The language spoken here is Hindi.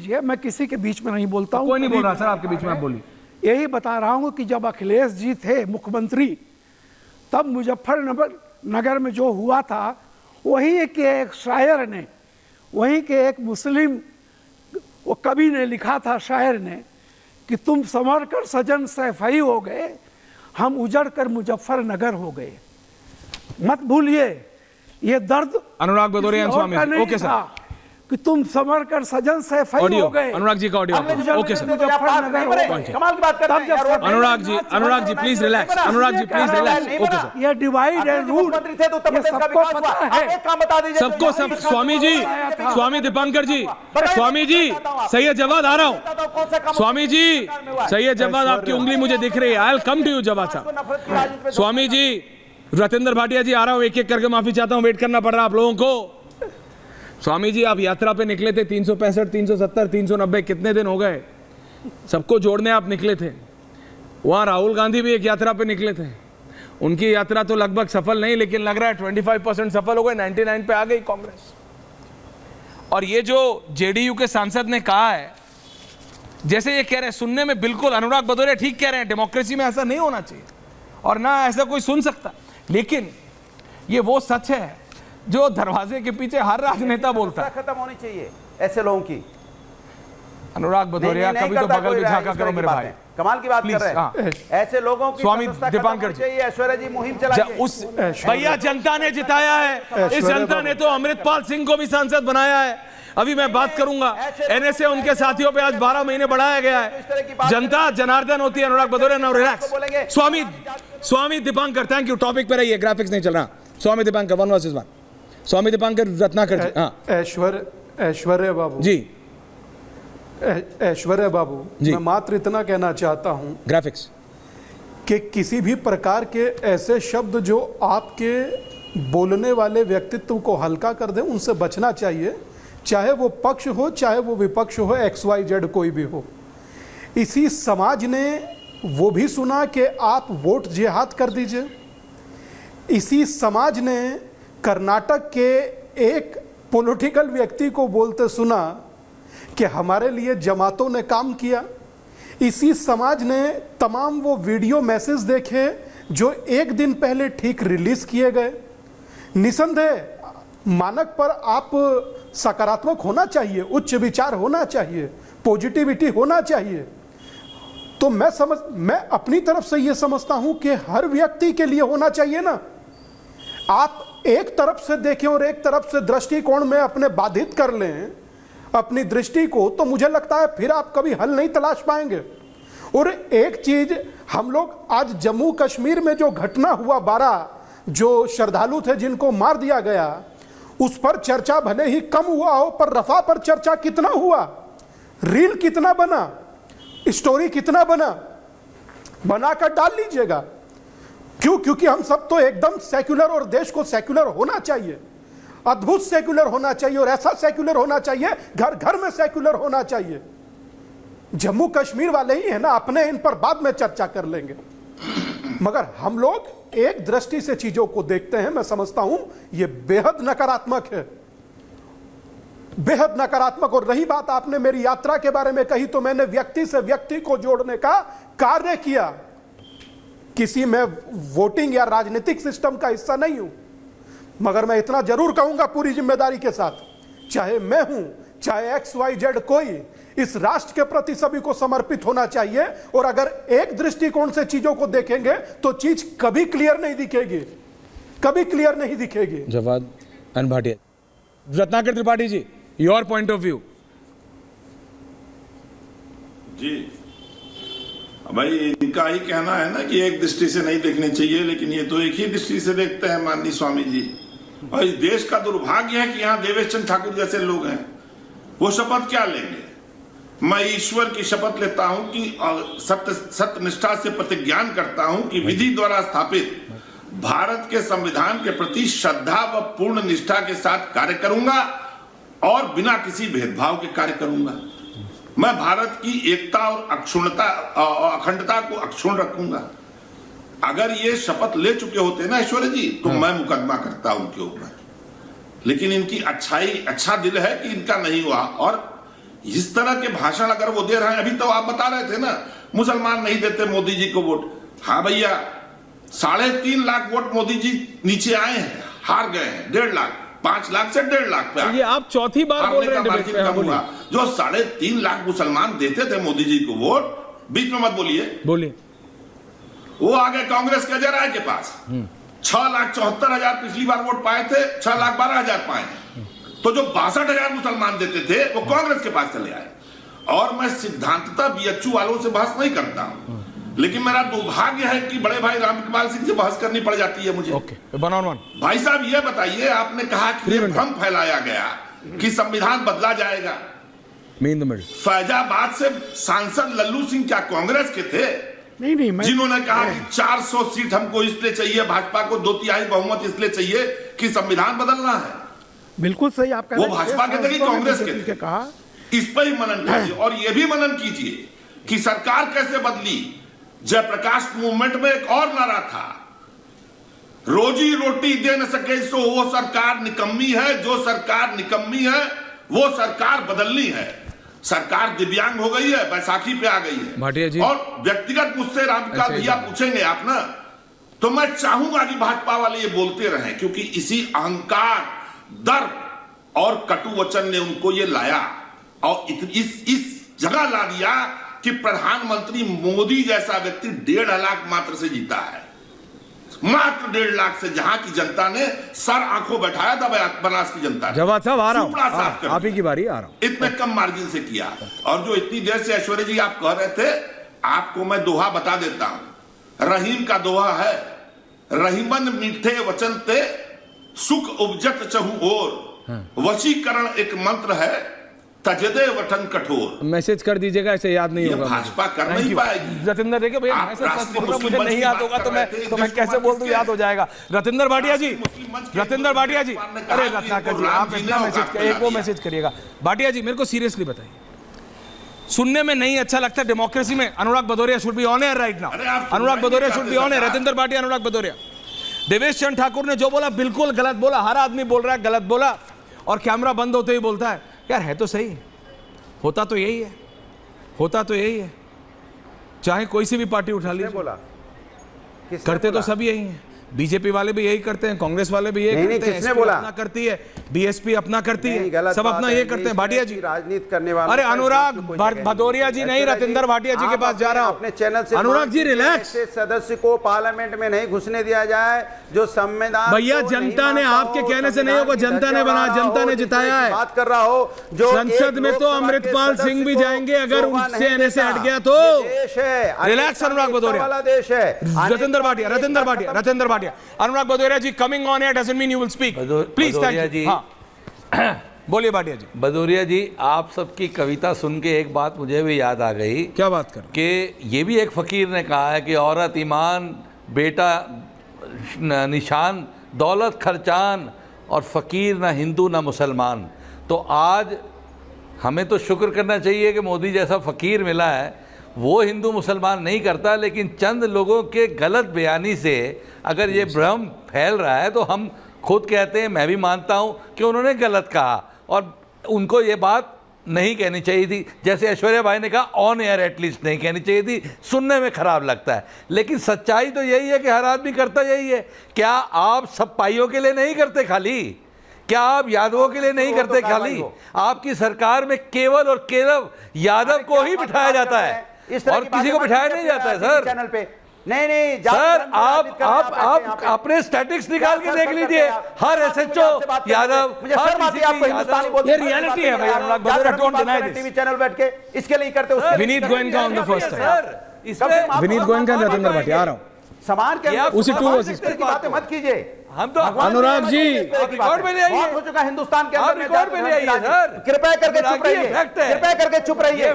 कीजिए, मैं किसी के बीच में नहीं बोलता हूँ। कोई नहीं बोल रहा सर, आपके बीच में आप बोलिए। यही बता रहा हूँ कि जब अखिलेश जी थे मुख्यमंत्री, तब मुजफ्फरनगर में जो हुआ था, वहीं के एक शायर ने, वहीं के एक मुस्लिम वो कवि ने लिखा था, शायर ने, कि तुम संवर कर सजन सैफई हो गए, हम उजड़ कर मुजफ्फरनगर हो गए। मत भूलिए ये दर्द अनुराग भदौरिया स्वामी, ओके सर, कि तुम संवर कर सजन सैफई हो गए। अनुराग जी का ऑडियो, ओके सर। कमाल की बात कर रहे हैं। Anurag ji please relax, Anurag ji please relax, okay sir. ये डिवाइड एंड रूल थे तो उत्तर प्रदेश का विकास हुआ। आप एक काम बता दीजिए सबको सब, स्वामी जी, स्वामी दीपांकर जी, स्वामी जी सैयद जवाद आ रहा हूँ, स्वामी जी सैयद जवाद आपकी उंगली मुझे दिख रही है, I will come to you Jawad sahab. Swami जी रतेंद्र भाटिया जी आ रहा हूँ, एक एक करके माफी चाहता हूँ, वेट करना पड़ रहा है आप लोगों को। स्वामी जी आप यात्रा पे निकले थे, 365, 370, 390 कितने दिन हो गए, सबको जोड़ने आप निकले थे। वहां राहुल गांधी भी एक यात्रा पे निकले थे, उनकी यात्रा तो लगभग सफल नहीं, लेकिन लग रहा है 25% सफल हो गए, 99 पे आ गई कांग्रेस। और ये जो जेडीयू के सांसद ने कहा है, जैसे ये कह रहे हैं, सुनने में बिल्कुल अनुराग भदौरिया ठीक कह रहे हैं, डेमोक्रेसी में ऐसा नहीं होना चाहिए और ना ऐसा कोई सुन सकता, लेकिन ये वो सच है जो दरवाजे के पीछे हर राजनेता बोलता है। खत्म होनी चाहिए ऐसे लोगों की। अनुराग भदौरिया कभी तो बगल भी झांका करो मेरे भाई, कमाल की बात कर रहे हैं। ऐसे लोगों की स्वामी दीपांकर चाहिए। ऐश्वर्या जी मुहिम चलाइए। उस भैया जनता ने जिताया है, इस जनता ने तो अमृतपाल सिंह को भी सांसद बनाया है। अभी मैं बात करूंगा, एनएसए उनके साथियों पे आज 12 महीने बढ़ाया गया है। जनता जनार्दन होती है। Anurag Bhadauria now relax. Swami Dipankar thank you, topic पे रहिए, ग्राफिक्स नहीं चल रहा। स्वामी दीपांकर 1 वर्सेस 1। स्वामी दीपांकर रत्नाकर जी, हाँ। ऐश्वर्या बाबू जी, ऐश्वर्या बाबू मैं मात्र इतना कहना चाहता हूं, ग्राफिक्स, कि किसी भी प्रकार के ऐसे शब्द जो आपके बोलने वाले व्यक्तित्व को हल्का कर दें, उनसे बचना चाहिए, चाहे वो पक्ष हो चाहे वो विपक्ष हो, XYZ कोई भी हो। इसी समाज ने वो भी सुना कि आप वोट जिहाद कर दीजिए। इसी समाज ने कर्नाटक के एक पॉलिटिकल व्यक्ति को बोलते सुना कि हमारे लिए जमातों ने काम किया। इसी समाज ने तमाम वो वीडियो मैसेज देखे जो एक दिन पहले ठीक रिलीज किए गए। निसंदेह मानक पर आप सकारात्मक होना चाहिए, उच्च विचार होना चाहिए, पॉजिटिविटी होना चाहिए। तो मैं अपनी तरफ से ये समझता हूं कि हर व्यक्ति के लिए होना चाहिए ना। आप एक तरफ से देखें और एक तरफ से दृष्टिकोण में अपने बाधित कर लें अपनी दृष्टि को, तो मुझे लगता है फिर आप कभी हल नहीं तलाश पाएंगे। और एक चीज, हम लोग आज जम्मू कश्मीर में जो घटना हुआ, 12 जो श्रद्धालु थे जिनको मार दिया गया, उस पर चर्चा भले ही कम हुआ हो, पर रफा पर चर्चा कितना हुआ, रील कितना बना, स्टोरी कितना बना, बनाकर डाल लीजिएगा। क्यों? क्योंकि हम सब तो एकदम सेक्युलर, और देश को सेक्युलर होना चाहिए, अद्भुत सेक्युलर होना चाहिए, और ऐसा सेक्युलर होना चाहिए, घर घर में सेक्युलर होना चाहिए। जम्मू कश्मीर वाले ही है ना अपने, इन पर बाद में चर्चा कर लेंगे। मगर हम लोग एक दृष्टि से चीजों को देखते हैं। मैं समझता हूं यह बेहद नकारात्मक है, बेहद नकारात्मक। और रही बात आपने मेरी यात्रा के बारे में कही, तो मैंने व्यक्ति से व्यक्ति को जोड़ने का कार्य किया। किसी में वोटिंग या राजनीतिक सिस्टम का हिस्सा नहीं हूं, मगर मैं इतना जरूर कहूंगा पूरी जिम्मेदारी के साथ, चाहे मैं हूं चाहे XYZ कोई, इस राष्ट्र के प्रति सभी को समर्पित होना चाहिए। और अगर एक दृष्टिकोण से चीजों को देखेंगे तो चीज कभी क्लियर नहीं दिखेगी, कभी क्लियर नहीं दिखेगी। Jawad and Bhatia, Ratnakar Tripathi ji, your point of view. जी भाई, इनका ही कहना है ना कि एक दृष्टि से नहीं देखनी चाहिए, लेकिन ये तो एक ही दृष्टि से देखते हैं माननीय स्वामी जी। और इस देश का दुर्भाग्य है कि यहाँ देवेश चंद्र ठाकुर जैसे लोग हैं, वो शपथ क्या लेंगे। मैं ईश्वर की शपथ लेता हूं कि सत्य निष्ठा से प्रतिज्ञान करता हूं कि विधि द्वारा स्थापित भारत के संविधान के प्रति श्रद्धा व पूर्ण निष्ठा के साथ कार्य करूंगा और बिना किसी भेदभाव के कार्य करूंगा। मैं भारत की एकता और अखंडता को अक्षुण्ण रखूंगा। अगर ये शपथ ले चुके होते ना ऐश्वर्या जी, तो मैं मुकदमा करता उनके ऊपर, लेकिन इनकी अच्छा दिल है कि इनका नहीं हुआ। और इस तरह के भाषण अगर वो दे रहे हैं, अभी तो आप बता रहे थे ना मुसलमान नहीं देते मोदी जी को वोट। हाँ भैया, 3.5 लाख वोट मोदी जी नीचे आए हैं, हार गए हैं 1.5 लाख, 5 लाख से 1.5 लाख पे आ गए। ये आप चौथी बार बोल रहे हैं डिबेट में। हाँ, बोलिए। जो 3.5 लाख मुसलमान देते थे मोदी जी को वोट, बीच में मत बोलिए, वो आ गए कांग्रेस के जराए के पास। 6,74,000 पिछली बार वोट पाए थे, 6,12,000 पाए हैं। तो जो 62,000 मुसलमान देते थे वो कांग्रेस के पास चले आए। और मैं सिद्धांतता बीएचयू वालों से बहस नहीं करता हूं, लेकिन मेरा दुर्भाग्य है कि बड़े भाई रामकृपाल सिंह से बहस करनी पड़ जाती है मुझे। Okay, 1-on-1। भाई साहब ये बताइए, आपने कहा कि ये भ्रम फैलाया गया कि संविधान बदला जाएगा। फैजाबाद से सांसद लल्लू सिंह क्या कांग्रेस के थे? नहीं, जिन्होंने कहा कि 400 सीट हमको इसलिए चाहिए, भाजपा को 2/3 बहुमत इसलिए चाहिए कि संविधान बदलना है। बिल्कुल सही आप कह वो रहे हैं। भाजपा के थे कि कांग्रेस के थे? कहा इस पर ही मनन कीजिए। और ये भी मनन कीजिए कि सरकार कैसे बदली। जयप्रकाश मूवमेंट में एक और नारा था, रोजी रोटी दे न सके सो वो सरकार निकम्मी है, जो सरकार निकम्मी है वो सरकार बदलनी है। सरकार दिव्यांग हो गई है, बैसाखी पे आ गई है। भाटिया जी, और व्यक्तिगत मुझसे रामकृपाल भैया पूछेंगे आप ना, तो मैं चाहूंगा कि भाजपा वाले ये बोलते रहें, क्योंकि इसी अहंकार, दर्प और कटु वचन ने उनको ये लाया और इस जगह ला दिया कि प्रधानमंत्री मोदी जैसा व्यक्ति 1.5 लाख मात्र से जीता है। मात्र 1.5 लाख से, जहां की जनता ने सर आंखों बैठाया था बनास की जनता ने। जवाब साहब आ रहा हूं, आप ही की बारी, आ रहा हूं। इतने कम मार्जिन से किया। और जो इतनी देर से ऐश्वर्या जी आप कह रहे थे, आपको मैं दोहा बता देता हूं। रहीम का दोहा है, रहीमन मीठे वचन ते सुख उपजत चहु और, वशीकरण एक मंत्र है तजदे वठन कठोर। मैसेज कर दीजिएगा, ऐसे याद नहीं होगा। भाजपा कर नहीं पाएगी। रतिंदर देखिए भैया, मुझे नहीं याद होगा तो मैं कैसे बोल दूं याद हो जाएगा। रतिंदर भाटिया जी, अरे रत्नाकर जी, आप इतना मैसेज, एक वो मैसेज करिएगा। भाटिया जी, मेरे को सीरियसली बताइए, सुनने में नहीं अच्छा लगता डेमोक्रेसी में Anurag Bhadauria should be on air right now. Anurag Bhadauria should be on air. Ratinder Bhatia, Anurag Bhadauria, Devesh Chandra Thakur ने जो बोला बिल्कुल गलत बोला। हर आदमी बोल रहा है गलत बोला, और कैमरा बंद होते ही बोलता है यार है तो सही, होता तो यही है, होता तो यही है। चाहे कोई सी भी पार्टी उठा लीजिए, बोला करते तो सब यही हैं। बीजेपी वाले भी यही करते हैं, कांग्रेस वाले भी यही करते हैं, किसने बोला? अपना करती है, बीएसपी अपना करती है, सब अपना ये करते हैं। भाटिया जी, राजनीति करने वाले, अरे अनुराग भदौरिया जी नहीं, रतिंदर भाटिया जी के पास जा रहा हूं। अपने चैनल से अनुराग जी रिलैक्स। सदस्य को पार्लियामेंट में नहीं घुसने दिया जाए, जो संविधान भैया जनता ने आपके कहने से नहीं होगा, जनता ने बना, जनता ने जिताया है। बात कर रहा हो जो संसद में तो अमृतपाल सिंह भी जाएंगे अगर उनसे एनएसए हट गया तो। देश है, रिलैक्स अनुराग भदौरिया वाला देश है। Ratinder Bhatia, Anurag Bhadauria ji coming on air doesn't mean you will speak, please. Thank you. हाँ बोलिए भाटिया जी। भदौरिया जी, आप सबकी कविता सुन के एक बात मुझे भी याद आ गई। क्या बात कर? कि ये भी एक फकीर ने कहा है कि औरत ईमान, बेटा निशान, दौलत खर्चान, और फकीर ना हिंदू ना मुसलमान। तो आज हमें तो शुक्र करना चाहिए कि मोदी जैसा फकीर मिला है। वो हिंदू मुसलमान नहीं करता, लेकिन चंद लोगों के गलत बयानी से अगर ये भ्रम फैल रहा है तो हम खुद कहते हैं, मैं भी मानता हूँ कि उन्होंने गलत कहा और उनको ये बात नहीं कहनी चाहिए थी। जैसे ऐश्वर्या भाई ने कहा, ऑन एयर एटलीस्ट नहीं कहनी चाहिए थी, सुनने में खराब लगता है। लेकिन सच्चाई तो यही है कि हर आदमी करता यही है। क्या आप सब पाइयों के लिए नहीं करते खाली? क्या आप यादवों के लिए नहीं करते खाली? आपकी सरकार में केवल और केवल यादव को ही बिठाया जाता है और किसी को बिठाया नहीं जाता है। सर चैनल पे नहीं सर, आप अपने स्टैटिक्स निकाल के देख लीजिए। हर एसएचओ यादव, ये रियलिटी है भैया। Anurag Bhadauria, don't deny this. TV channel बैठ के इसके लिए करते हैं। Vineet Goenka on the first time. Vineet Goenka, Ratinder Bhatia, आ रहा हूं। समान के उसी 2 वर्सेस की बातें मत कीजिए। हम तो अनुराग जी रिकॉर्ड में ले आइए। हो चुका हिंदुस्तान के अंदर, रिकॉर्ड में ले आइए सर। कृपया करके चुप रहिए, कृपया करके चुप रहिए।